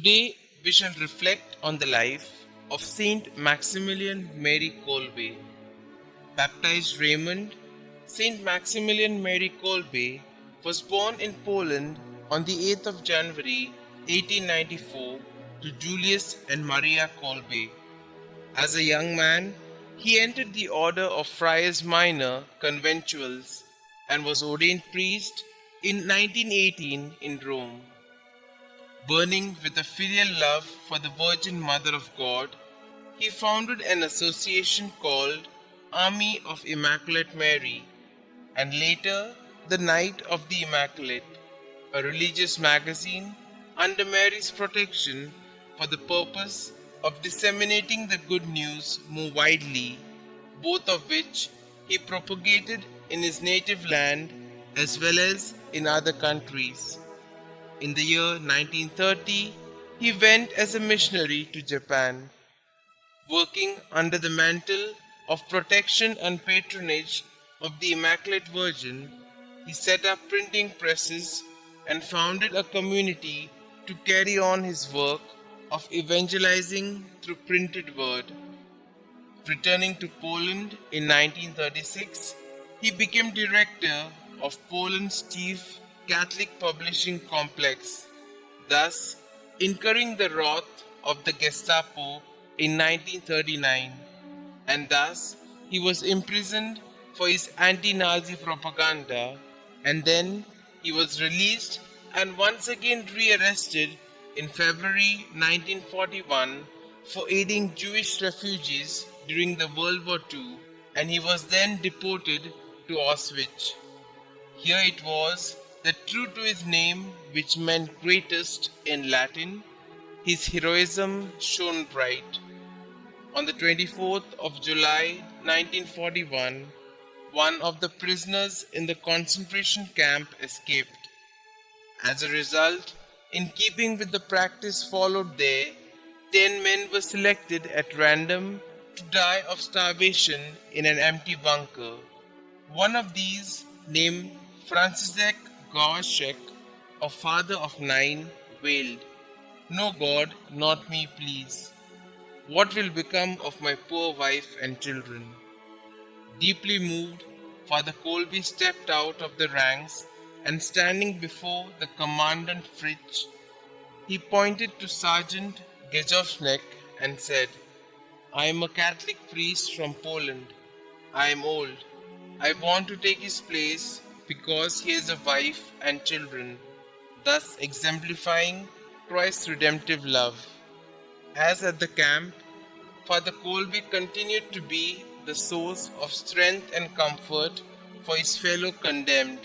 Today we shall reflect on the life of St Maximilian Mary Kolbe. Baptized Raymond, St Maximilian Mary Kolbe was born in Poland on the 8th of January 1894 to Julius and Maria Kolbe. As a young man, he entered the order of Friars Minor Conventuals and was ordained priest in 1918 in Rome. Burning with a filial love for the Virgin Mother of God, he founded an association called Army of Immaculate Mary and later the Knight of the Immaculate, a religious magazine under Mary's protection for the purpose of disseminating the good news more widely, both of which he propagated in his native land as well as in other countries. In the year 1930, he went as a missionary to Japan. Working under the mantle of protection and patronage of the Immaculate Virgin, he set up printing presses and founded a community to carry on his work of evangelizing through printed word. Returning to Poland in 1936, he became director of Poland's chief Catholic publishing complex, thus incurring the wrath of the Gestapo in 1939, and thus he was imprisoned for his anti-Nazi propaganda, and then he was released and once again rearrested in February 1941 for aiding Jewish refugees during the World War II, and he was then deported to Auschwitz. Here it was that true to his name, which meant greatest in Latin, his heroism shone bright. On the 24th of July 1941, one of the prisoners in the concentration camp escaped. As a result, in keeping with the practice followed there, 10 men were selected at random to die of starvation in an empty bunker. One of these, named Franciszek Gawaszek, a father of 9, wailed, "No God, not me, please. What will become of my poor wife and children?" Deeply moved, Father Kolbe stepped out of the ranks and standing before the Commandant Fritsch, he pointed to Sergeant Gajownik and said, "I am a Catholic priest from Poland. I am old. I want to take his place because he has a wife and children," thus exemplifying Christ's redemptive love. As at the camp, Father Kolbe continued to be the source of strength and comfort for his fellow condemned,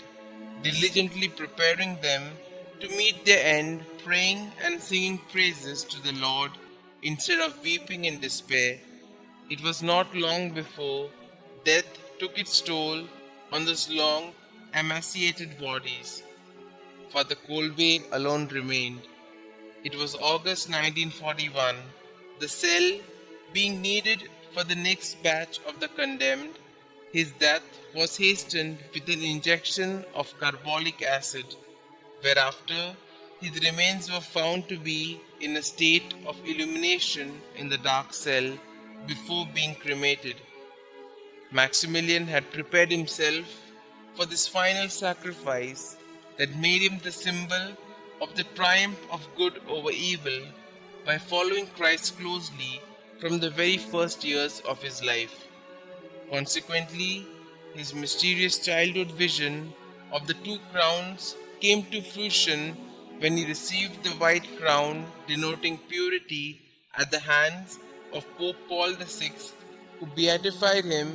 diligently preparing them to meet their end, praying and singing praises to the Lord instead of weeping in despair. It was not long before death took its toll on those long, emaciated bodies. Father Kolbe alone remained. It was August 1941, the cell being needed for the next batch of the condemned. His death was hastened with an injection of carbolic acid, whereafter his remains were found to be in a state of illumination in the dark cell before being cremated. Maximilian had prepared himself for this final sacrifice that made him the symbol of the triumph of good over evil by following Christ closely from the very first years of his life. Consequently, his mysterious childhood vision of the 2 crowns came to fruition when he received the white crown denoting purity at the hands of Pope Paul VI, who beatified him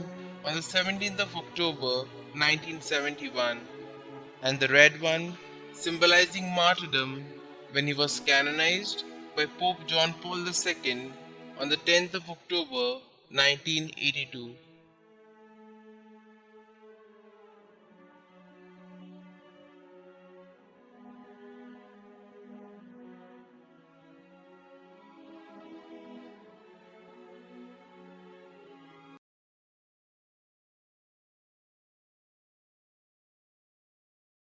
on the 17th of October 1971, and the red one symbolizing martyrdom when he was canonized by Pope John Paul II on the 10th of October 1982.